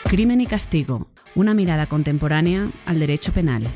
Crimen y castigo, una mirada contemporánea al derecho penal.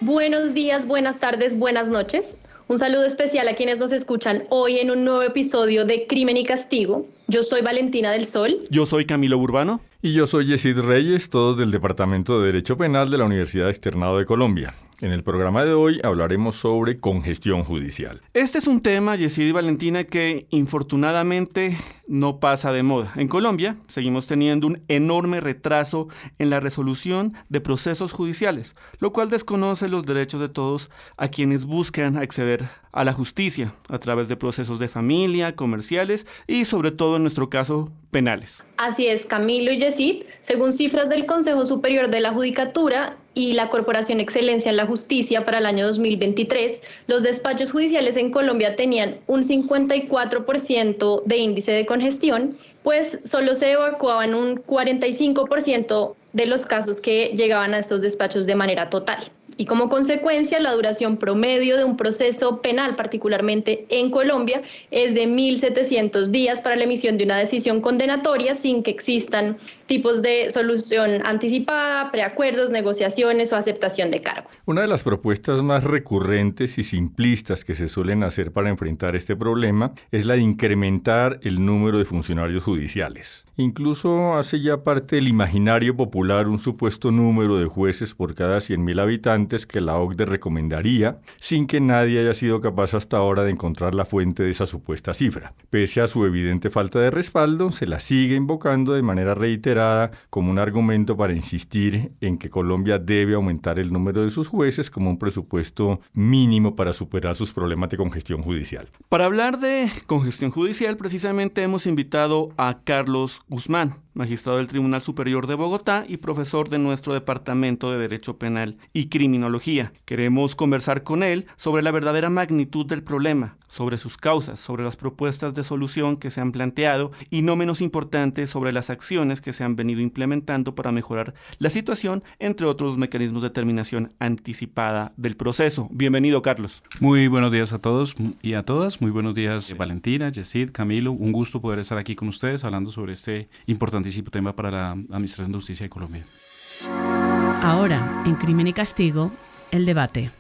Buenos días, buenas tardes, buenas noches. Un saludo especial a quienes nos escuchan hoy en un nuevo episodio de Crimen y Castigo. Yo soy Valentina del Sol. Yo soy Camilo Urbano. Y yo soy Yesid Reyes, todos del Departamento de Derecho Penal de la Universidad Externado de Colombia. En el programa de hoy hablaremos sobre congestión judicial. Este es un tema, Yesid y Valentina, que infortunadamente no pasa de moda. En Colombia seguimos teniendo un enorme retraso en la resolución de procesos judiciales, lo cual desconoce los derechos de todos a quienes buscan acceder a la justicia a través de procesos de familia, comerciales y sobre todo en nuestro caso penales. Así es, Camilo y Yesid, según cifras del Consejo Superior de la Judicatura y la Corporación Excelencia en la Justicia para el año 2023, los despachos judiciales en Colombia tenían un 54% de índice de congestión, pues solo se evacuaban un 45% de los casos que llegaban a estos despachos de manera total. Y como consecuencia, la duración promedio de un proceso penal, particularmente en Colombia, es de 1.700 días para la emisión de una decisión condenatoria sin que existan tipos de solución anticipada, preacuerdos, negociaciones o aceptación de cargo. Una de las propuestas más recurrentes y simplistas que se suelen hacer para enfrentar este problema es la de incrementar el número de funcionarios judiciales. Incluso hace ya parte del imaginario popular un supuesto número de jueces por cada 100.000 habitantes que la OCDE recomendaría, sin que nadie haya sido capaz hasta ahora de encontrar la fuente de esa supuesta cifra. Pese a su evidente falta de respaldo, se la sigue invocando de manera reiterada como un argumento para insistir en que Colombia debe aumentar el número de sus jueces como un presupuesto mínimo para superar sus problemas de congestión judicial. Para hablar de congestión judicial, precisamente hemos invitado a Carlos Guzmán, magistrado del Tribunal Superior de Bogotá y profesor de nuestro Departamento de Derecho Penal y Criminología. Queremos conversar con él sobre la verdadera magnitud del problema, sobre sus causas, sobre las propuestas de solución que se han planteado y, no menos importante, sobre las acciones que se han venido implementando para mejorar la situación, entre otros mecanismos de terminación anticipada del proceso. Bienvenido, Carlos. Muy buenos días a todos y a todas. Muy buenos días, Valentina, Yesid, Camilo. Un gusto poder estar aquí con ustedes hablando sobre este importantísimo tema para la Administración de Justicia de Colombia. Ahora, en Crimen y Castigo, el debate.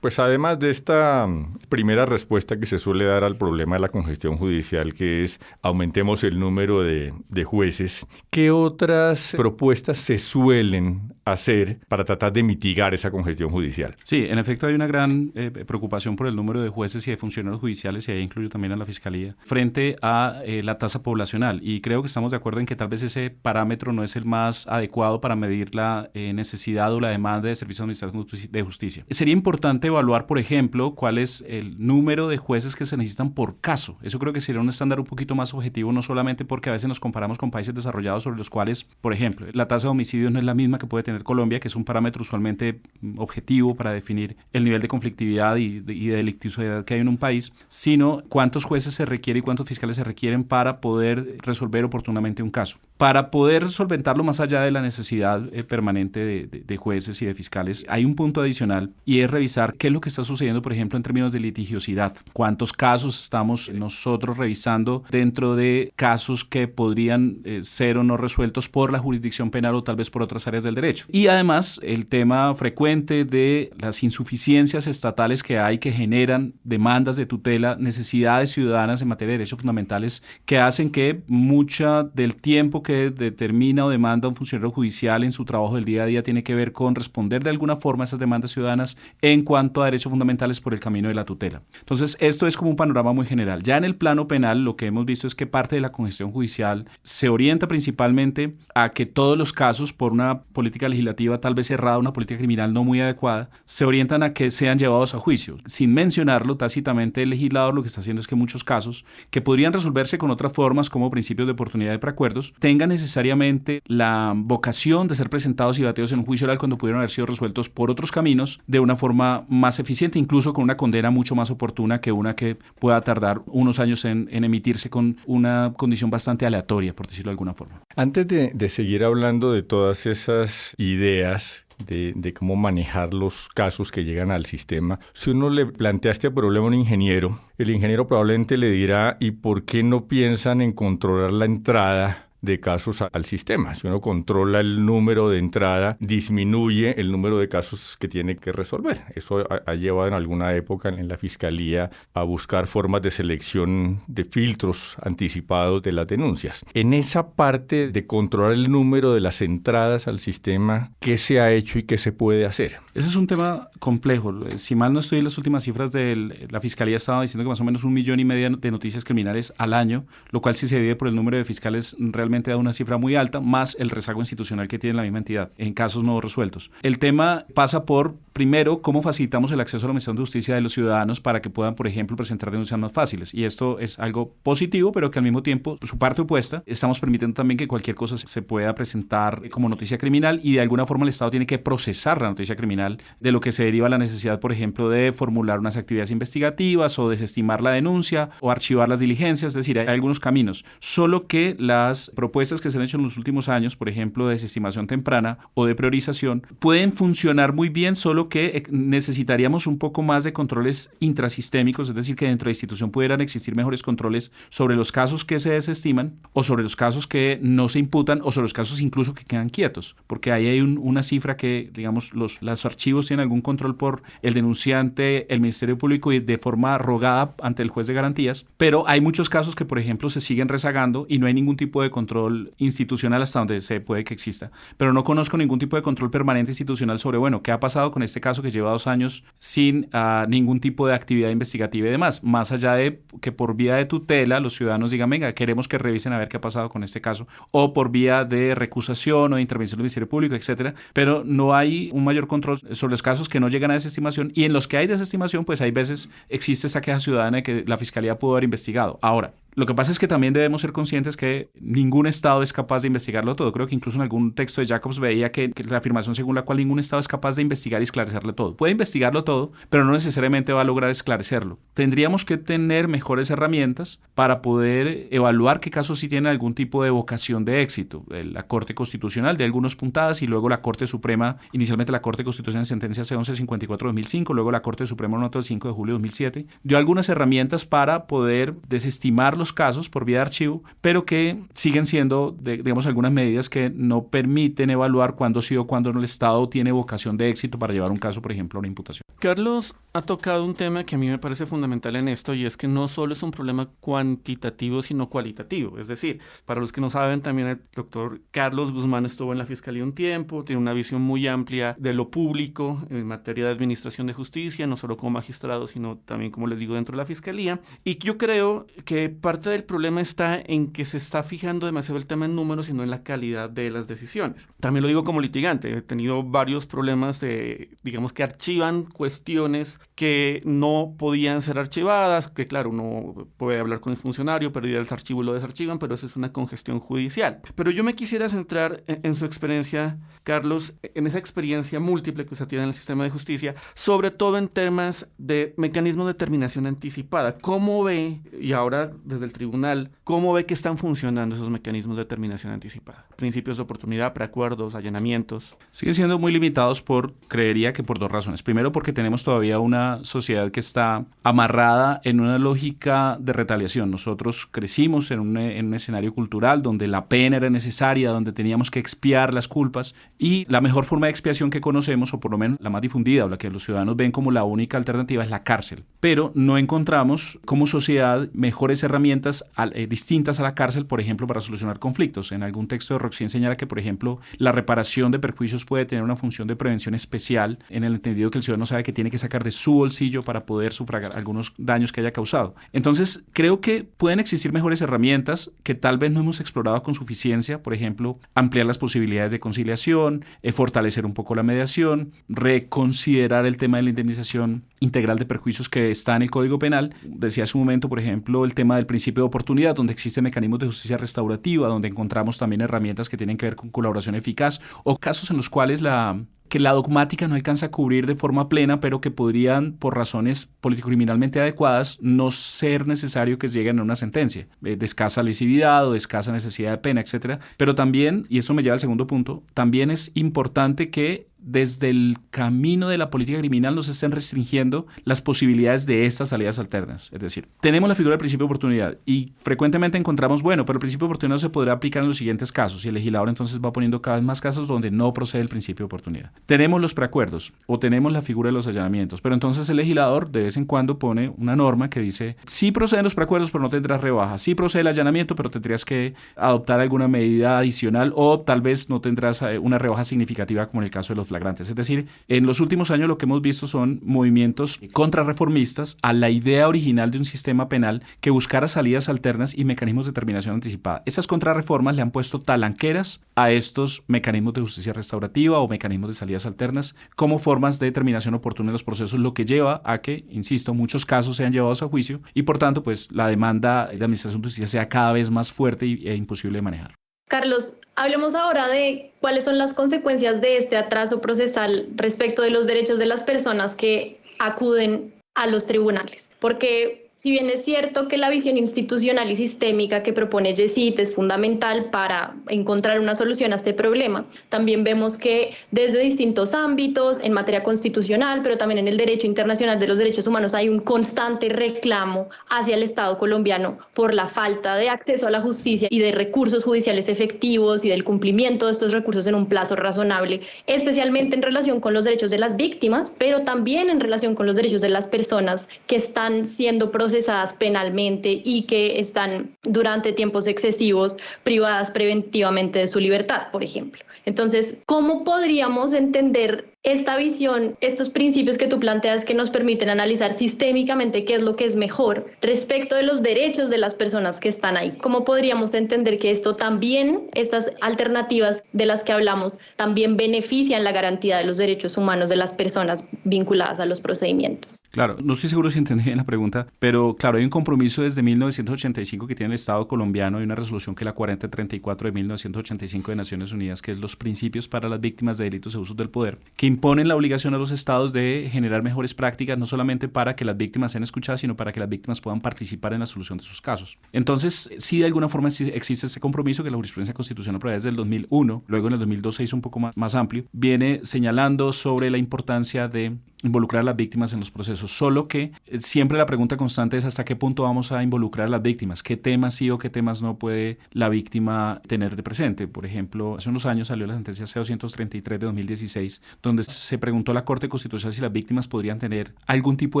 Pues además de esta primera respuesta que se suele dar al problema de la congestión judicial, que es aumentemos el número de jueces, ¿qué otras propuestas se suelen hacer para tratar de mitigar esa congestión judicial? Sí, en efecto hay una gran preocupación por el número de jueces y de funcionarios judiciales, y ahí incluyo también a la Fiscalía, frente a la tasa poblacional. Y creo que estamos de acuerdo en que tal vez ese parámetro no es el más adecuado para medir la necesidad o la demanda de servicios administrativos de justicia. Sería importante evaluar, por ejemplo, cuál es el número de jueces que se necesitan por caso. Eso creo que sería un estándar un poquito más objetivo, no solamente porque a veces nos comparamos con países desarrollados sobre los cuales, por ejemplo, la tasa de homicidios no es la misma que puede tener Colombia, que es un parámetro usualmente objetivo para definir el nivel de conflictividad y de delictividad que hay en un país, sino cuántos jueces se requiere y cuántos fiscales se requieren para poder resolver oportunamente un caso. Para poder solventarlo más allá de la necesidad permanente de jueces y de fiscales, hay un punto adicional y es revisar qué es lo que está sucediendo, por ejemplo, en términos de litigiosidad. ¿Cuántos casos estamos nosotros revisando dentro de casos que podrían ser o no resueltos por la jurisdicción penal o tal vez por otras áreas del derecho? Y además, el tema frecuente de las insuficiencias estatales que hay que generan demandas de tutela, necesidades ciudadanas en materia de derechos fundamentales que hacen que mucha del tiempo que determina o demanda un funcionario judicial en su trabajo del día a día tiene que ver con responder de alguna forma a esas demandas ciudadanas en cuanto a derechos fundamentales por el camino de la tutela. Entonces, esto es como un panorama muy general. Ya en el plano penal, lo que hemos visto es que parte de la congestión judicial se orienta principalmente a que todos los casos, por una política legislativa tal vez errada, una política criminal no muy adecuada, se orientan a que sean llevados a juicio. Sin mencionarlo, tácitamente el legislador lo que está haciendo es que muchos casos que podrían resolverse con otras formas como principios de oportunidad de preacuerdos tengan necesariamente la vocación de ser presentados y bateados en un juicio oral cuando pudieron haber sido resueltos por otros caminos de una forma más eficiente, incluso con una condena mucho más oportuna que una que pueda tardar unos años en emitirse con una condición bastante aleatoria, por decirlo de alguna forma. Antes de seguir hablando de todas esas ideas de cómo manejar los casos que llegan al sistema. Si uno le plantea este problema a un ingeniero, el ingeniero probablemente le dirá, ¿y por qué no piensan en controlar la entrada de casos al sistema? Si uno controla el número de entrada, disminuye el número de casos que tiene que resolver. Eso ha llevado en alguna época en la Fiscalía a buscar formas de selección de filtros anticipados de las denuncias. En esa parte de controlar el número de las entradas al sistema, ¿qué se ha hecho y qué se puede hacer? Ese es un tema complejo. Si mal no estoy, las últimas cifras de la Fiscalía estaba diciendo que más o menos 1,5 millones de noticias criminales al año, lo cual si se divide por el número de fiscales realmente da una cifra muy alta, más el rezago institucional que tiene la misma entidad en casos no resueltos. El tema pasa por, primero, cómo facilitamos el acceso a la Administración de Justicia de los ciudadanos para que puedan, por ejemplo, presentar denuncias más fáciles. Y esto es algo positivo, pero que al mismo tiempo, su parte opuesta, estamos permitiendo también que cualquier cosa se pueda presentar como noticia criminal y de alguna forma el Estado tiene que procesar la noticia criminal, de lo que se deriva la necesidad, por ejemplo, de formular unas actividades investigativas o desestimar la denuncia o archivar las diligencias. Es decir, hay algunos caminos. Solo que las propuestas que se han hecho en los últimos años, por ejemplo, de desestimación temprana o de priorización, pueden funcionar muy bien, solo que necesitaríamos un poco más de controles intrasistémicos, es decir, que dentro de la institución pudieran existir mejores controles sobre los casos que se desestiman o sobre los casos que no se imputan o sobre los casos incluso que quedan quietos, porque ahí hay una cifra que, digamos, los archivos tienen algún control por el denunciante, el Ministerio Público y de forma rogada ante el juez de garantías, pero hay muchos casos que, por ejemplo, se siguen rezagando y no hay ningún tipo de control institucional hasta donde se puede que exista. Pero no conozco ningún tipo de control permanente institucional sobre, bueno, ¿qué ha pasado con este caso que lleva 2 años sin ningún tipo de actividad investigativa y demás? Más allá de que por vía de tutela los ciudadanos digan, venga, queremos que revisen a ver qué ha pasado con este caso, o por vía de recusación o de intervención del Ministerio Público, etcétera. Pero no hay un mayor control sobre los casos que no llegan a desestimación, y en los que hay desestimación, pues hay veces existe esa queja ciudadana de que la Fiscalía pudo haber investigado. Ahora, lo que pasa es que también debemos ser conscientes que ningún Estado es capaz de investigarlo todo. Creo que incluso en algún texto de Jacobs veía que la afirmación según la cual ningún Estado es capaz de investigar y esclarecerlo todo. Puede investigarlo todo, pero no necesariamente va a lograr esclarecerlo. Tendríamos que tener mejores herramientas para poder evaluar qué casos sí tienen algún tipo de vocación de éxito. La Corte Constitucional de algunos puntadas y luego la Corte Suprema, inicialmente la Corte Constitucional en sentencia C-1154-2005, luego la Corte Suprema nota del 5 de julio de 2007, dio algunas herramientas para poder desestimar los casos por vía de archivo, pero que siguen siendo, digamos, algunas medidas que no permiten evaluar cuándo sí o cuándo no el Estado tiene vocación de éxito para llevar un caso, por ejemplo, a una imputación. Carlos ha tocado un tema que a mí me parece fundamental en esto, y es que no solo es un problema cuantitativo, sino cualitativo. Es decir, para los que no saben, también el doctor Carlos Guzmán estuvo en la Fiscalía un tiempo, tiene una visión muy amplia de lo público en materia de administración de justicia, no solo como magistrado, sino también, como les digo, dentro de la Fiscalía. Y yo creo que parte del problema está en que se está fijando demasiado el tema en números y no en la calidad de las decisiones. También lo digo como litigante, he tenido varios problemas de, digamos, que archivan cuestiones que no podían ser archivadas, que claro, uno puede hablar con el funcionario, pero ya el archivo lo desarchivan, pero eso es una congestión judicial. Pero yo me quisiera centrar en su experiencia, Carlos, en esa experiencia múltiple que usted tiene en el sistema de justicia, sobre todo en temas de mecanismos de terminación anticipada. ¿Cómo ve, y ahora desde el tribunal, cómo ve que están funcionando esos mecanismos de terminación anticipada? Principios de oportunidad, preacuerdos, allanamientos. Siguen siendo muy limitados creería que por 2 razones. Primero, porque tenemos todavía una sociedad que está amarrada en una lógica de retaliación. Nosotros crecimos en un escenario cultural donde la pena era necesaria, donde teníamos que expiar las culpas, y la mejor forma de expiación que conocemos, o por lo menos la más difundida, o la que los ciudadanos ven como la única alternativa, es la cárcel. Pero no encontramos como sociedad mejores herramientas distintas a la cárcel, por ejemplo, para solucionar conflictos. En algún texto de Roxin señala que, por ejemplo, la reparación de perjuicios puede tener una función de prevención especial, en el entendido que el ciudadano sabe que tiene que sacar de su bolsillo para poder sufragar algunos daños que haya causado. Entonces, creo que pueden existir mejores herramientas que tal vez no hemos explorado con suficiencia, por ejemplo, ampliar las posibilidades de conciliación, fortalecer un poco la mediación, reconsiderar el tema de la indemnización integral de perjuicios que está en el Código Penal. Decía hace un momento, por ejemplo, el tema del principio de oportunidad, donde existen mecanismos de justicia restaurativa, donde encontramos también herramientas que tienen que ver con colaboración eficaz, o casos en los cuales la dogmática no alcanza a cubrir de forma plena, pero que podrían, por razones político-criminalmente adecuadas, no ser necesario que lleguen a una sentencia de escasa lesividad o de escasa necesidad de pena, etcétera. Pero también, y eso me lleva al segundo punto, también es importante que desde el camino de la política criminal nos estén restringiendo las posibilidades de estas salidas alternas. Es decir, tenemos la figura del principio de oportunidad y frecuentemente encontramos, bueno, pero el principio de oportunidad no se podrá aplicar en los siguientes casos y el legislador entonces va poniendo cada vez más casos donde no procede el principio de oportunidad. Tenemos los preacuerdos o tenemos la figura de los allanamientos, pero entonces el legislador de vez en cuando pone una norma que dice, sí proceden los preacuerdos, pero no tendrás rebaja, sí procede el allanamiento, pero tendrías que adoptar alguna medida adicional o tal vez no tendrás una rebaja significativa como en el caso de los flagrantes. Es decir, en los últimos años lo que hemos visto son movimientos contrarreformistas a la idea original de un sistema penal que buscara salidas alternas y mecanismos de terminación anticipada. Estas contrarreformas le han puesto talanqueras a estos mecanismos de justicia restaurativa o mecanismos de salidas alternas como formas de terminación oportuna de los procesos, lo que lleva a que, insisto, muchos casos sean llevados a juicio y por tanto pues la demanda de administración de justicia sea cada vez más fuerte e imposible de manejar. Carlos, hablemos ahora de cuáles son las consecuencias de este atraso procesal respecto de los derechos de las personas que acuden a los tribunales. Porque si bien es cierto que la visión institucional y sistémica que propone Yesid es fundamental para encontrar una solución a este problema, también vemos que desde distintos ámbitos, en materia constitucional, pero también en el derecho internacional de los derechos humanos, hay un constante reclamo hacia el Estado colombiano por la falta de acceso a la justicia y de recursos judiciales efectivos y del cumplimiento de estos recursos en un plazo razonable, especialmente en relación con los derechos de las víctimas, pero también en relación con los derechos de las personas que están siendo procesadas penalmente y que están durante tiempos excesivos privadas preventivamente de su libertad, por ejemplo. Entonces, ¿cómo podríamos entender esta visión, estos principios que tú planteas que nos permiten analizar sistémicamente qué es lo que es mejor respecto de los derechos de las personas que están ahí? ¿Cómo podríamos entender que esto también, estas alternativas de las que hablamos, también benefician la garantía de los derechos humanos de las personas vinculadas a los procedimientos? Claro, no estoy seguro si entendí bien la pregunta, pero claro, hay un compromiso desde 1985 que tiene el Estado colombiano, hay una resolución que es la 4034 de 1985 de Naciones Unidas, que es los principios para las víctimas de delitos y abusos del poder, que imponen la obligación a los estados de generar mejores prácticas, no solamente para que las víctimas sean escuchadas, sino para que las víctimas puedan participar en la solución de sus casos. Entonces, sí, de alguna forma existe ese compromiso que la jurisprudencia constitucional aprobada desde el 2001, luego en el 2002 se hizo un poco más amplio, viene señalando sobre la importancia de involucrar a las víctimas en los procesos, solo que siempre la pregunta constante es hasta qué punto vamos a involucrar a las víctimas, qué temas sí o qué temas no puede la víctima tener de presente. Por ejemplo, hace unos años salió la sentencia C-233 de 2016, donde se preguntó a la Corte Constitucional si las víctimas podrían tener algún tipo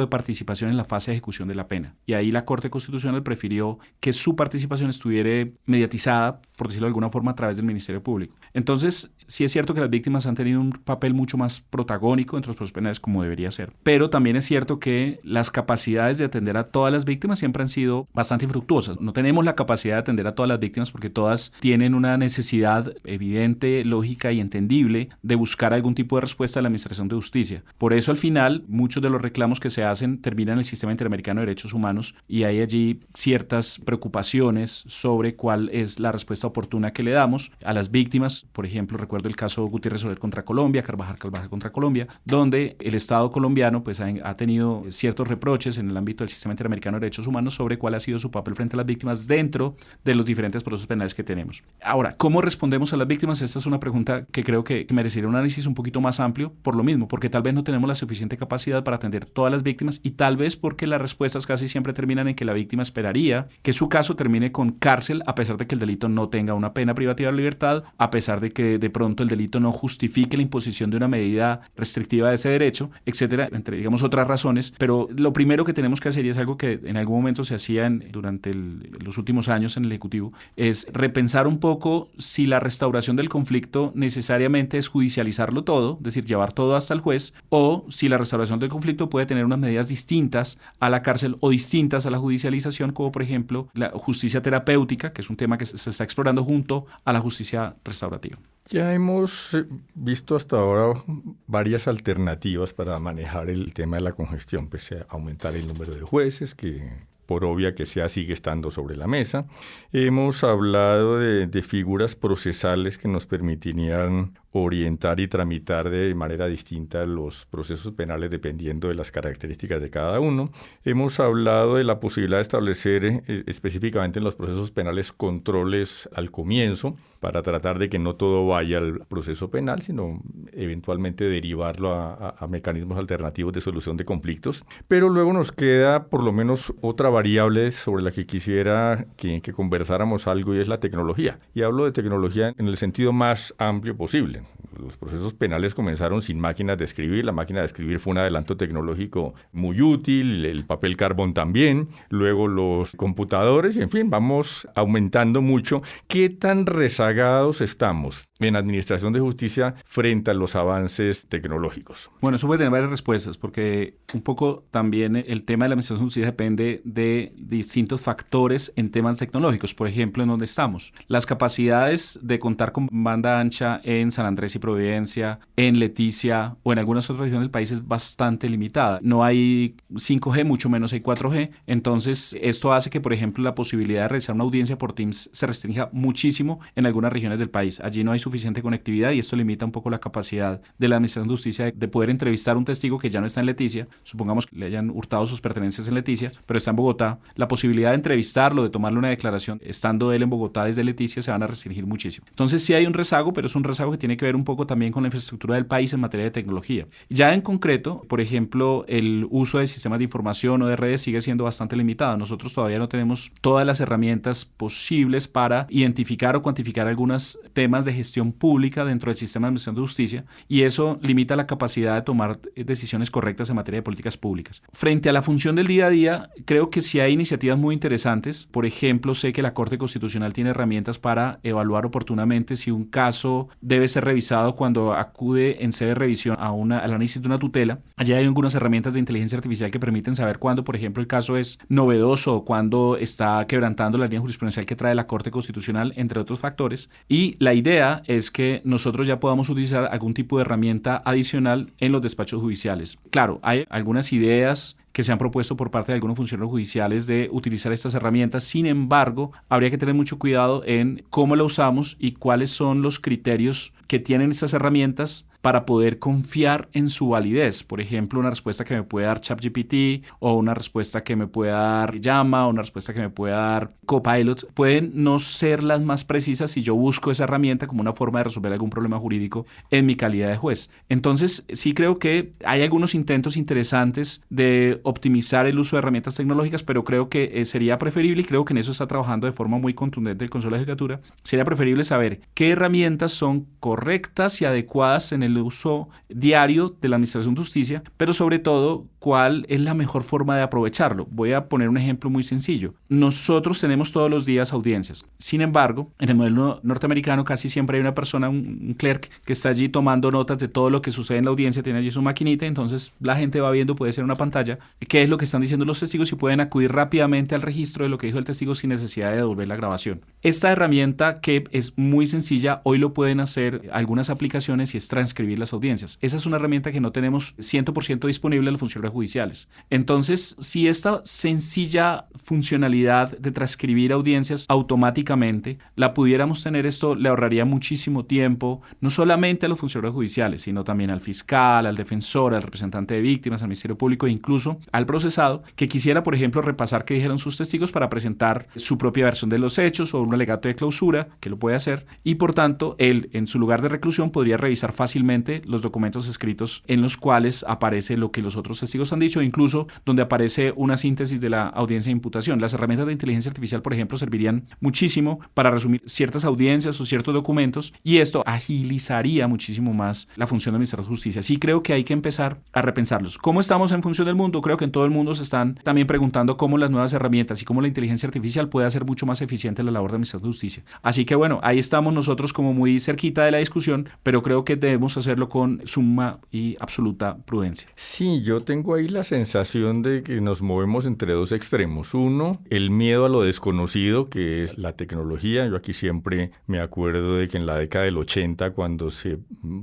de participación en la fase de ejecución de la pena. Y ahí la Corte Constitucional prefirió que su participación estuviera mediatizada, por decirlo de alguna forma, a través del Ministerio Público. Entonces, sí es cierto que las víctimas han tenido un papel mucho más protagónico dentro de los procesos penales como debería ser. Pero también es cierto que las capacidades de atender a todas las víctimas siempre han sido bastante infructuosas. No tenemos la capacidad de atender a todas las víctimas porque todas tienen una necesidad evidente, lógica y entendible de buscar algún tipo de respuesta de la Administración de Justicia. Por eso, al final, muchos de los reclamos que se hacen terminan en el Sistema Interamericano de Derechos Humanos y hay allí ciertas preocupaciones sobre cuál es la respuesta oportuna que le damos a las víctimas. Por ejemplo, recuerdo el caso Gutiérrez Soler contra Colombia, Carvajal contra Colombia, donde el Estado colombiano pues, ha tenido ciertos reproches en el ámbito del Sistema Interamericano de Derechos Humanos sobre cuál ha sido su papel frente a las víctimas dentro de los diferentes procesos penales que tenemos. Ahora, ¿cómo respondemos a las víctimas? Esta es una pregunta que creo que merecería un análisis un poquito más amplio por lo mismo, porque tal vez no tenemos la suficiente capacidad para atender todas las víctimas y tal vez porque las respuestas casi siempre terminan en que la víctima esperaría que su caso termine con cárcel a pesar de que el delito no tenga una pena privativa de libertad, a pesar de que de pronto el delito no justifique la imposición de una medida restrictiva de ese derecho, etcétera, entre digamos otras razones. Pero lo primero que tenemos que hacer, y es algo que en algún momento se hacía durante los últimos años en el Ejecutivo, es repensar un poco si la restauración del conflicto necesariamente es judicializarlo todo, es decir, llevar todo hasta el juez, o si la restauración del conflicto puede tener unas medidas distintas a la cárcel o distintas a la judicialización, como por ejemplo la justicia terapéutica, que es un tema que se está explorando junto a la justicia restaurativa. Ya hemos visto hasta ahora varias alternativas para manejar el tema de la congestión, pues aumentar el número de jueces, que por obvia que sea, sigue estando sobre la mesa. Hemos hablado de figuras procesales que nos permitirían orientar y tramitar de manera distinta los procesos penales dependiendo de las características de cada uno. Hemos hablado de la posibilidad de establecer específicamente en los procesos penales controles al comienzo para tratar de que no todo vaya al proceso penal, sino eventualmente derivarlo a mecanismos alternativos de solución de conflictos. Pero luego nos queda por lo menos otra variable sobre la que quisiera que conversáramos algo, y es la tecnología. Y hablo de tecnología en el sentido más amplio posible. Los procesos penales comenzaron sin máquinas de escribir. La máquina de escribir fue un adelanto tecnológico muy útil, el papel carbón también, luego los computadores, y en fin, vamos aumentando mucho. ¿Qué tan rezagados estamos en administración de justicia frente a los avances tecnológicos? Bueno, eso puede tener varias respuestas, porque un poco también el tema de la administración de justicia depende de distintos factores en temas tecnológicos. Por ejemplo, en dónde estamos. Las capacidades de contar con banda ancha en San Andrés y Providencia, en Leticia o en algunas otras regiones del país es bastante limitada. No hay 5G, mucho menos hay 4G. Entonces, esto hace que, por ejemplo, la posibilidad de realizar una audiencia por Teams se restrinja muchísimo en algunas regiones del país. Allí no hay suficiente conectividad y esto limita un poco la capacidad de la Administración de Justicia de poder entrevistar a un testigo que ya no está en Leticia. Supongamos que le hayan hurtado sus pertenencias en Leticia, pero está en Bogotá. La posibilidad de entrevistarlo, de tomarle una declaración estando él en Bogotá desde Leticia, se van a restringir muchísimo. Entonces, sí hay un rezago, pero es un rezago que tiene que ver un poco también con la infraestructura del país en materia de tecnología. Ya en concreto, por ejemplo, el uso de sistemas de información o de redes sigue siendo bastante limitado. Nosotros todavía no tenemos todas las herramientas posibles para identificar o cuantificar algunos temas de gestión pública dentro del sistema de administración de justicia, y eso limita la capacidad de tomar decisiones correctas en materia de políticas públicas. Frente a la función del día a día, creo que sí hay iniciativas muy interesantes. Por ejemplo, sé que la Corte Constitucional tiene herramientas para evaluar oportunamente si un caso debe ser revisado cuando acude en sede de revisión al análisis de una tutela. Allá hay algunas herramientas de inteligencia artificial que permiten saber cuándo, por ejemplo, el caso es novedoso o cuándo está quebrantando la línea jurisprudencial que trae la Corte Constitucional, entre otros factores. Y la idea es que nosotros ya podamos utilizar algún tipo de herramienta adicional en los despachos judiciales. Claro, hay algunas ideas que se han propuesto por parte de algunos funcionarios judiciales de utilizar estas herramientas. Sin embargo, habría que tener mucho cuidado en cómo la usamos y cuáles son los criterios que tienen estas herramientas para poder confiar en su validez. Por ejemplo, una respuesta que me puede dar ChatGPT o una respuesta que me pueda dar Llama o una respuesta que me pueda dar Copilot pueden no ser las más precisas si yo busco esa herramienta como una forma de resolver algún problema jurídico en mi calidad de juez. Entonces, sí creo que hay algunos intentos interesantes de optimizar el uso de herramientas tecnológicas, pero creo que sería preferible, y creo que en eso está trabajando de forma muy contundente el Consejo de la Judicatura, sería preferible saber qué herramientas son correctas y adecuadas en el uso diario de la Administración de Justicia, pero sobre todo, cuál es la mejor forma de aprovecharlo. Voy a poner un ejemplo muy sencillo. Nosotros tenemos todos los días audiencias. Sin embargo, en el modelo norteamericano casi siempre hay una persona, un clerk, que está allí tomando notas de todo lo que sucede en la audiencia, tiene allí su maquinita, entonces la gente va viendo, puede ser una pantalla, qué es lo que están diciendo los testigos y pueden acudir rápidamente al registro de lo que dijo el testigo sin necesidad de devolver la grabación. Esta herramienta, que es muy sencilla, hoy lo pueden hacer algunas aplicaciones, y es transcribir las audiencias. Esa es una herramienta que no tenemos 100% disponible en los funcionarios judiciales. Entonces, si esta sencilla funcionalidad de transcribir audiencias automáticamente la pudiéramos tener, esto le ahorraría muchísimo tiempo, no solamente a los funcionarios judiciales, sino también al fiscal, al defensor, al representante de víctimas, al Ministerio Público e incluso al procesado, que quisiera, por ejemplo, repasar qué dijeron sus testigos para presentar su propia versión de los hechos o un alegato de clausura, que lo puede hacer, y por tanto, él en su lugar de reclusión podría revisar fácilmente los documentos escritos en los cuales aparece lo que los otros testigos han dicho, incluso donde aparece una síntesis de la audiencia de imputación. Las herramientas de inteligencia artificial, por ejemplo, servirían muchísimo para resumir ciertas audiencias o ciertos documentos, y esto agilizaría muchísimo más la función de Ministerio de Justicia. Sí creo que hay que empezar a repensarlos. ¿Cómo estamos en función del mundo? Creo que en todo el mundo se están también preguntando cómo las nuevas herramientas y cómo la inteligencia artificial puede hacer mucho más eficiente la labor de Ministerio de Justicia. Así que bueno, ahí estamos nosotros como muy cerquita de la discusión, pero creo que debemos debemos hacerlo con suma y absoluta prudencia. Sí, yo tengo ahí la sensación de que nos movemos entre dos extremos. Uno, el miedo a lo desconocido, que es la tecnología. Yo aquí siempre me acuerdo de que en la década del 80, cuando se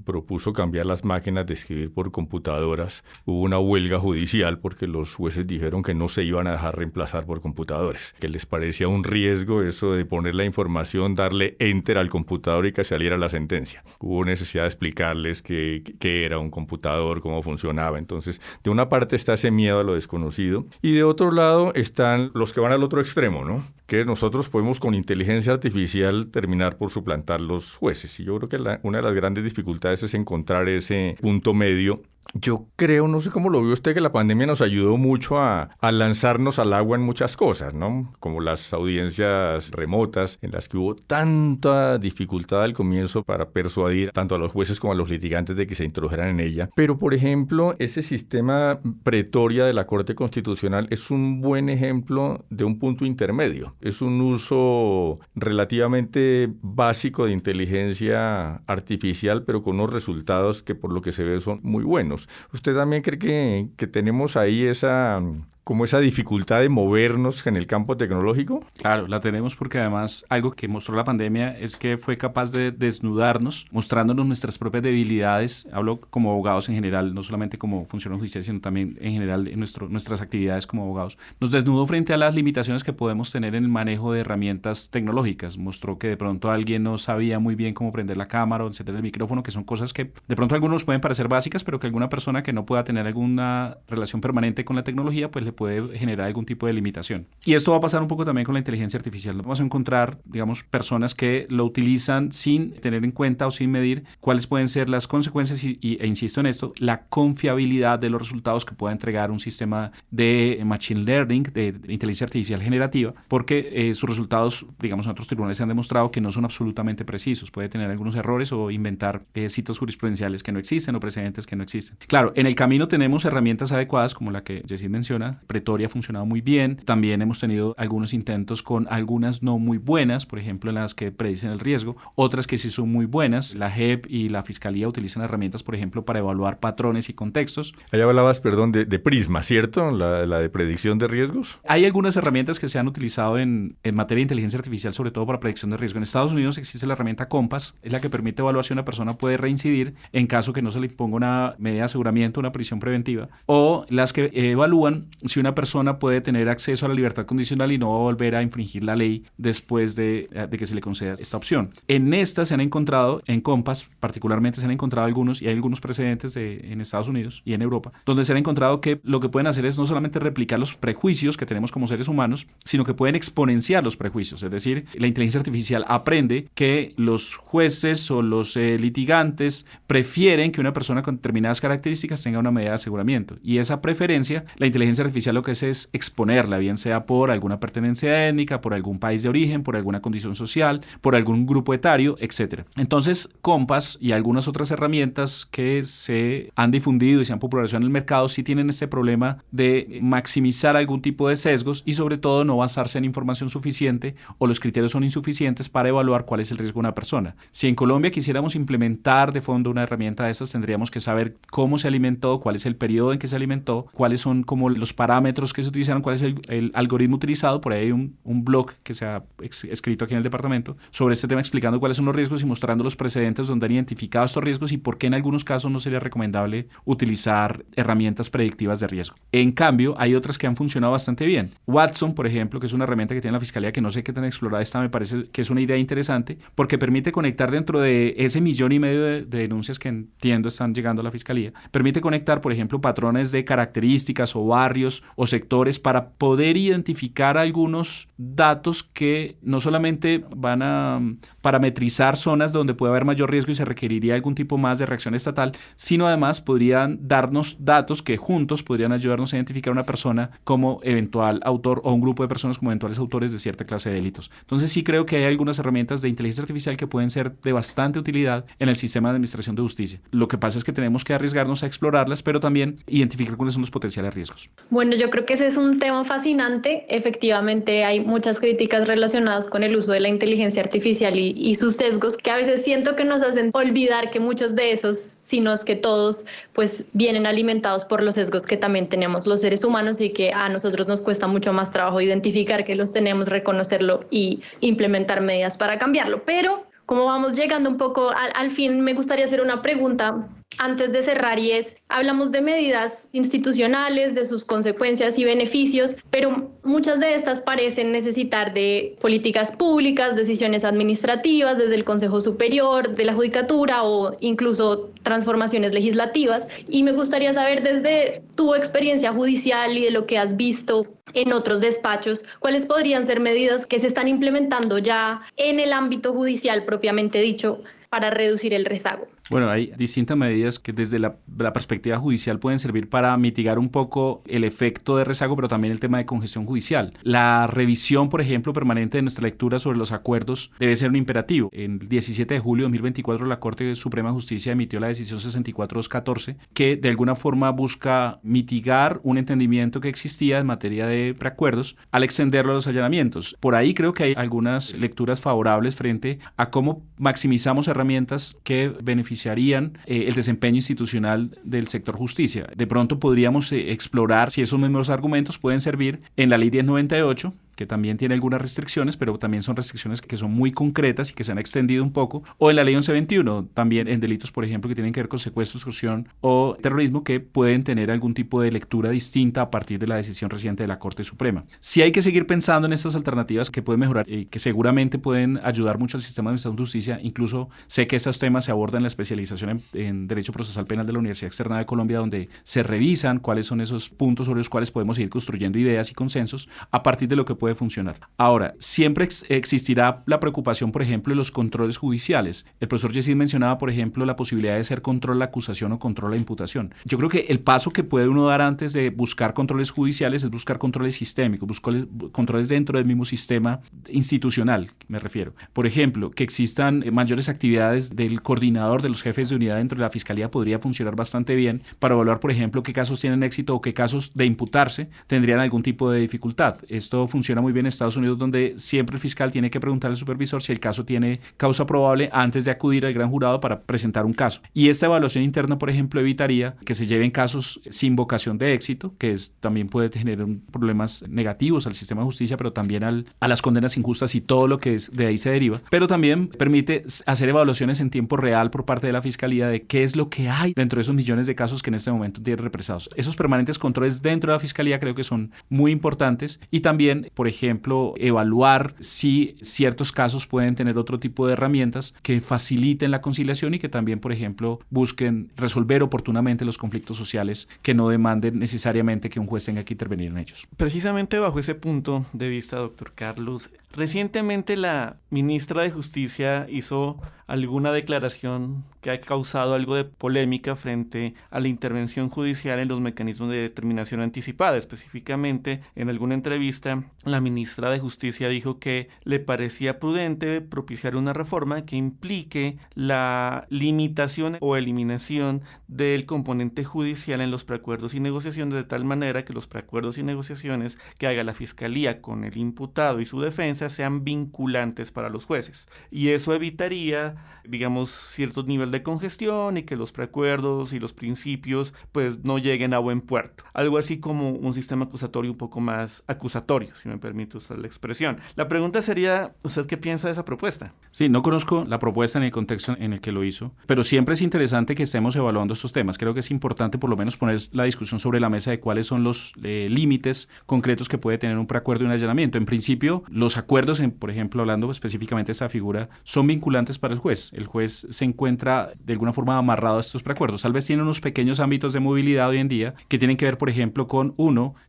propuso cambiar las máquinas de escribir por computadoras, hubo una huelga judicial porque los jueces dijeron que no se iban a dejar reemplazar por computadores, que les parecía un riesgo eso de poner la información, darle enter al computador y que saliera la sentencia. Hubo necesidad de explicarles qué era un computador, cómo funcionaba. Entonces, de una parte está ese miedo a lo desconocido y de otro lado están los que van al otro extremo, ¿no? Que nosotros podemos con inteligencia artificial terminar por suplantar los jueces. Y yo creo que una de las grandes dificultades es encontrar ese punto medio. Yo creo, no sé cómo lo vio usted, que la pandemia nos ayudó mucho a lanzarnos al agua en muchas cosas, ¿no? Como las audiencias remotas, en las que hubo tanta dificultad al comienzo para persuadir tanto a los jueces como a los litigantes de que se introdujeran en ella. Pero, por ejemplo, ese sistema pretoria de la Corte Constitucional es un buen ejemplo de un punto intermedio. Es un uso relativamente básico de inteligencia artificial, pero con unos resultados que por lo que se ve son muy buenos. ¿Usted también cree que tenemos ahí esa dificultad de movernos en el campo tecnológico? Claro, la tenemos porque además algo que mostró la pandemia es que fue capaz de desnudarnos, mostrándonos nuestras propias debilidades. Hablo como abogados en general, no solamente como funcionarios judiciales, sino también en general en nuestras actividades como abogados. Nos desnudó frente a las limitaciones que podemos tener en el manejo de herramientas tecnológicas. Mostró que de pronto alguien no sabía muy bien cómo prender la cámara o encender el micrófono, que son cosas que de pronto a algunos pueden parecer básicas, pero que alguna persona que no pueda tener alguna relación permanente con la tecnología, pues le puede generar algún tipo de limitación. Y esto va a pasar un poco también con la inteligencia artificial. Vamos a encontrar, digamos, personas que lo utilizan sin tener en cuenta o sin medir cuáles pueden ser las consecuencias e insisto en esto, la confiabilidad de los resultados que pueda entregar un sistema de machine learning, de inteligencia artificial generativa, porque sus resultados, digamos, en otros tribunales se han demostrado que no son absolutamente precisos. Puede tener algunos errores o inventar citas jurisprudenciales que no existen o precedentes que no existen. Claro, en el camino tenemos herramientas adecuadas como la que Yesid menciona. Pretoria ha funcionado muy bien. También hemos tenido algunos intentos con algunas no muy buenas, por ejemplo, en las que predicen el riesgo. Otras que sí son muy buenas. La JEP y la Fiscalía utilizan herramientas, por ejemplo, para evaluar patrones y contextos. Allá hablabas, perdón, de Prisma, ¿cierto? La de predicción de riesgos. Hay algunas herramientas que se han utilizado en materia de inteligencia artificial, sobre todo para predicción de riesgo. En Estados Unidos existe la herramienta Compass, es la que permite evaluar si una persona puede reincidir en caso que no se le imponga una medida de aseguramiento, una prisión preventiva, o las que evalúan si una persona puede tener acceso a la libertad condicional y no va a volver a infringir la ley después de que se le conceda esta opción. En estas se han encontrado, en Compass particularmente se han encontrado algunos, y hay algunos precedentes en Estados Unidos y en Europa, donde se han encontrado que lo que pueden hacer es no solamente replicar los prejuicios que tenemos como seres humanos, sino que pueden exponenciar los prejuicios. Es decir, la inteligencia artificial aprende que los jueces o los litigantes prefieren que una persona con determinadas características tenga una medida de aseguramiento. Y esa preferencia, la inteligencia artificial lo que hace es exponerla, bien sea por alguna pertenencia étnica, por algún país de origen, por alguna condición social, por algún grupo etario, etc. Entonces, Compass y algunas otras herramientas que se han difundido y se han popularizado en el mercado sí tienen este problema de maximizar algún tipo de sesgos y sobre todo no basarse en información suficiente o los criterios son insuficientes para evaluar cuál es el riesgo de una persona. Si en Colombia quisiéramos implementar de fondo una herramienta de estas, tendríamos que saber cómo se alimentó, cuál es el periodo en que se alimentó, cuáles son como los parámetros que se utilizaron, cuál es el algoritmo utilizado. Por ahí hay un blog que se ha escrito aquí en el departamento sobre este tema explicando cuáles son los riesgos y mostrando los precedentes donde han identificado estos riesgos y por qué en algunos casos no sería recomendable utilizar herramientas predictivas de riesgo. En cambio, hay otras que han funcionado bastante bien. Watson, por ejemplo, que es una herramienta que tiene la Fiscalía, que no sé qué tan explorada está, me parece que es una idea interesante porque permite conectar dentro de ese 1,5 millones de denuncias que entiendo están llegando a la Fiscalía, permite conectar, por ejemplo, patrones de características o barrios o sectores para poder identificar algunos datos que no solamente van a parametrizar zonas donde puede haber mayor riesgo y se requeriría algún tipo más de reacción estatal, sino además podrían darnos datos que juntos podrían ayudarnos a identificar a una persona como eventual autor o un grupo de personas como eventuales autores de cierta clase de delitos. Entonces sí creo que hay algunas herramientas de inteligencia artificial que pueden ser de bastante utilidad en el sistema de administración de justicia. Lo que pasa es que tenemos que arriesgarnos a explorarlas, pero también identificar cuáles son los potenciales riesgos. Bueno, Bueno, yo creo que ese es un tema fascinante. Efectivamente, hay muchas críticas relacionadas con el uso de la inteligencia artificial y sus sesgos, que a veces siento que nos hacen olvidar que muchos de esos, si no es que todos, pues vienen alimentados por los sesgos que también tenemos los seres humanos y que a nosotros nos cuesta mucho más trabajo identificar que los tenemos, reconocerlo y implementar medidas para cambiarlo. Pero como vamos llegando un poco al fin, me gustaría hacer una pregunta antes de cerrar, y es, hablamos de medidas institucionales, de sus consecuencias y beneficios, pero muchas de estas parecen necesitar de políticas públicas, decisiones administrativas desde el Consejo Superior de la Judicatura o incluso transformaciones legislativas. Y me gustaría saber, desde tu experiencia judicial y de lo que has visto en otros despachos, ¿cuáles podrían ser medidas que se están implementando ya en el ámbito judicial propiamente dicho para reducir el rezago? Bueno, hay distintas medidas que desde la perspectiva judicial pueden servir para mitigar un poco el efecto de rezago, pero también el tema de congestión judicial. La revisión, por ejemplo, permanente de nuestra lectura sobre los acuerdos debe ser un imperativo. El 17 de julio de 2024 la Corte Suprema de Justicia emitió la decisión 64-214, que de alguna forma busca mitigar un entendimiento que existía en materia de preacuerdos al extenderlo a los allanamientos. Por ahí creo que hay algunas lecturas favorables frente a cómo maximizamos herramientas que beneficiarían el desempeño institucional del sector justicia. De pronto podríamos explorar si esos mismos argumentos pueden servir en la Ley 1098, que también tiene algunas restricciones, pero también son restricciones que son muy concretas y que se han extendido un poco, o en la Ley 1121, también en delitos, por ejemplo, que tienen que ver con secuestro, extorsión o terrorismo, que pueden tener algún tipo de lectura distinta a partir de la decisión reciente de la Corte Suprema. Sí hay que seguir pensando en estas alternativas que pueden mejorar y que seguramente pueden ayudar mucho al sistema de administración de justicia. Incluso sé que estos temas se abordan en la especialización en Derecho Procesal Penal de la Universidad Externada de Colombia, donde se revisan cuáles son esos puntos sobre los cuales podemos seguir construyendo ideas y consensos a partir de lo que puede funcionar. Ahora, siempre existirá la preocupación, por ejemplo, de los controles judiciales. El profesor Yesid mencionaba, por ejemplo, la posibilidad de hacer control a la acusación o control a la imputación. Yo creo que el paso que puede uno dar antes de buscar controles judiciales es buscar controles sistémicos, buscar controles dentro del mismo sistema institucional, me refiero. Por ejemplo, que existan mayores actividades del coordinador de los jefes de unidad dentro de la Fiscalía podría funcionar bastante bien para evaluar, por ejemplo, qué casos tienen éxito o qué casos de imputarse tendrían algún tipo de dificultad. Esto funciona muy bien en Estados Unidos, donde siempre el fiscal tiene que preguntarle al supervisor si el caso tiene causa probable antes de acudir al gran jurado para presentar un caso. Y esta evaluación interna, por ejemplo, evitaría que se lleven casos sin vocación de éxito, que también puede generar problemas negativos al sistema de justicia, pero también a las condenas injustas y todo lo que de ahí se deriva. Pero también permite hacer evaluaciones en tiempo real por parte de la Fiscalía de qué es lo que hay dentro de esos millones de casos que en este momento tienen represados. Esos permanentes controles dentro de la Fiscalía creo que son muy importantes, y también, por ejemplo, evaluar si ciertos casos pueden tener otro tipo de herramientas que faciliten la conciliación y que también, por ejemplo, busquen resolver oportunamente los conflictos sociales que no demanden necesariamente que un juez tenga que intervenir en ellos. Precisamente bajo ese punto de vista, doctor Carlos, recientemente la ministra de Justicia hizo alguna declaración que ha causado algo de polémica frente a la intervención judicial en los mecanismos de determinación anticipada. Específicamente, en alguna entrevista, la ministra de Justicia dijo que le parecía prudente propiciar una reforma que implique la limitación o eliminación del componente judicial en los preacuerdos y negociaciones, de tal manera que los preacuerdos y negociaciones que haga la Fiscalía con el imputado y su defensa sean vinculantes para los jueces. Y eso evitaría, digamos, cierto nivel de congestión y que los preacuerdos y los principios pues no lleguen a buen puerto. Algo así como un sistema acusatorio un poco más acusatorio, si me permite usar la expresión. La pregunta sería, ¿usted qué piensa de esa propuesta? Sí, no conozco la propuesta en el contexto en el que lo hizo, pero siempre es interesante que estemos evaluando estos temas. Creo que es importante por lo menos poner la discusión sobre la mesa de cuáles son los límites concretos que puede tener un preacuerdo y un allanamiento. En principio, los acuerdos, por ejemplo, hablando específicamente de esta figura, son vinculantes para el juez. El juez se encuentra de alguna forma amarrado a estos preacuerdos. Tal vez tiene unos pequeños ámbitos de movilidad hoy en día que tienen que ver, por ejemplo, con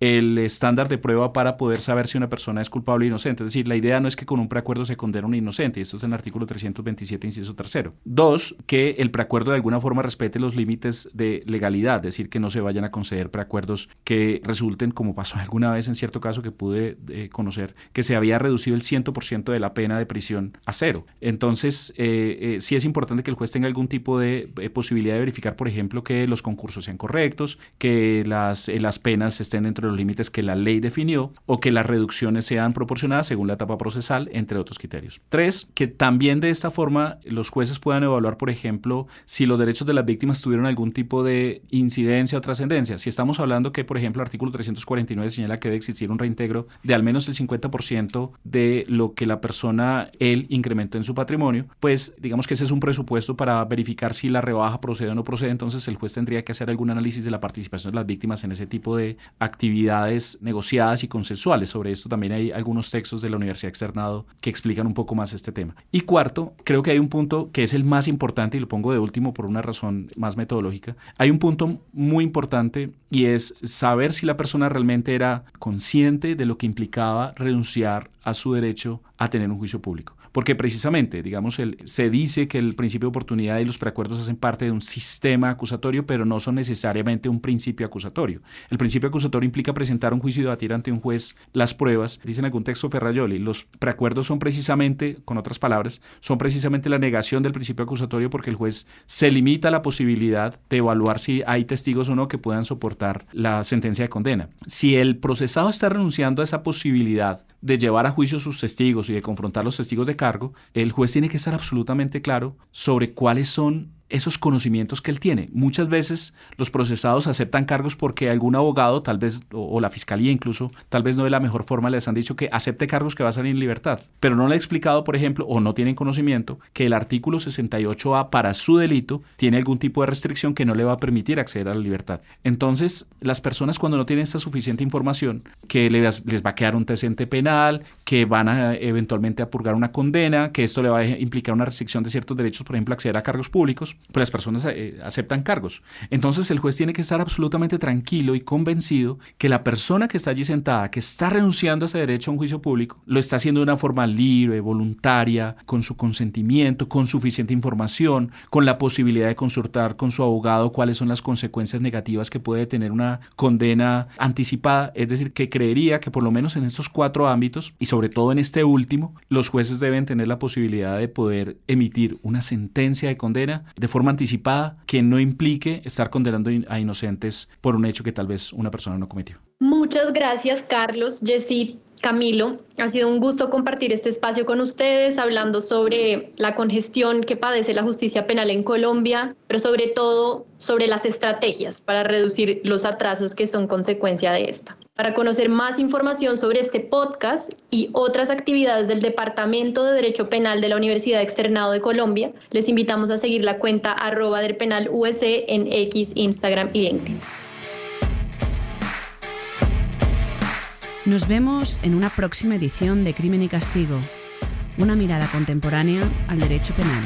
el estándar de prueba para poder saber si una persona es culpable o inocente. Es decir, la idea no es que con un preacuerdo se condene a un inocente, y esto es en el artículo 327, inciso 3. 2, que el preacuerdo de alguna forma respete los límites de legalidad, es decir, que no se vayan a conceder preacuerdos que resulten, como pasó alguna vez en cierto caso que pude conocer, que se había reducido reducido el 100% de la pena de prisión a cero. Entonces, sí es importante que el juez tenga algún tipo de posibilidad de verificar, por ejemplo, que los concursos sean correctos, que las penas estén dentro de los límites que la ley definió o que las reducciones sean proporcionadas según la etapa procesal, entre otros criterios. 3, que también de esta forma los jueces puedan evaluar, por ejemplo, si los derechos de las víctimas tuvieron algún tipo de incidencia o trascendencia. Si estamos hablando que, por ejemplo, el artículo 349 señala que debe existir un reintegro de al menos el 50% de lo que la persona, él, incrementó en su patrimonio, pues digamos que ese es un presupuesto para verificar si la rebaja procede o no procede. Entonces el juez tendría que hacer algún análisis de la participación de las víctimas en ese tipo de actividades negociadas y consensuales. Sobre esto también hay algunos textos de la Universidad Externado que explican un poco más este tema. Y cuarto, creo que hay un punto que es el más importante y lo pongo de último por una razón más metodológica. Hay un punto muy importante y es saber si la persona realmente era consciente de lo que implicaba renunciar a su derecho a tener un juicio público. Porque precisamente, digamos, se dice que el principio de oportunidad y los preacuerdos hacen parte de un sistema acusatorio, pero no son necesariamente un principio acusatorio. El principio acusatorio implica presentar un juicio y debatir ante un juez las pruebas. Dice en algún texto Ferrajoli, los preacuerdos son precisamente, con otras palabras, son precisamente la negación del principio acusatorio porque el juez se limita a la posibilidad de evaluar si hay testigos o no que puedan soportar la sentencia de condena. Si el procesado está renunciando a esa posibilidad de llevar a juicio sus testigos y de confrontar los testigos de cargo, el juez tiene que estar absolutamente claro sobre cuáles son esos conocimientos que él tiene. Muchas veces los procesados aceptan cargos porque algún abogado, tal vez, o la fiscalía incluso, tal vez no de la mejor forma les han dicho que acepte cargos que va a salir en libertad. Pero no le ha explicado, por ejemplo, o no tienen conocimiento, que el artículo 68A para su delito tiene algún tipo de restricción que no le va a permitir acceder a la libertad. Entonces, las personas cuando no tienen esta suficiente información, que les va a quedar un antecedente penal, que van a eventualmente a purgar una condena, que esto le va a implicar una restricción de ciertos derechos, por ejemplo, acceder a cargos públicos, pues las personas aceptan cargos. Entonces el juez tiene que estar absolutamente tranquilo y convencido que la persona que está allí sentada, que está renunciando a ese derecho a un juicio público, lo está haciendo de una forma libre, voluntaria, con su consentimiento, con suficiente información, con la posibilidad de consultar con su abogado cuáles son las consecuencias negativas que puede tener una condena anticipada. Es decir, que creería que por lo menos en estos 4 ámbitos, y sobre todo en este último, los jueces deben tener la posibilidad de poder emitir una sentencia de condena de forma anticipada que no implique estar condenando a inocentes por un hecho que tal vez una persona no cometió. Muchas gracias, Carlos, Yesid, Camilo. Ha sido un gusto compartir este espacio con ustedes, hablando sobre la congestión que padece la justicia penal en Colombia, pero sobre todo sobre las estrategias para reducir los atrasos que son consecuencia de esta. Para conocer más información sobre este podcast y otras actividades del Departamento de Derecho Penal de la Universidad Externado de Colombia, les invitamos a seguir la cuenta @derpenalUSC en X, Instagram y LinkedIn. Nos vemos en una próxima edición de Crimen y Castigo, una mirada contemporánea al derecho penal.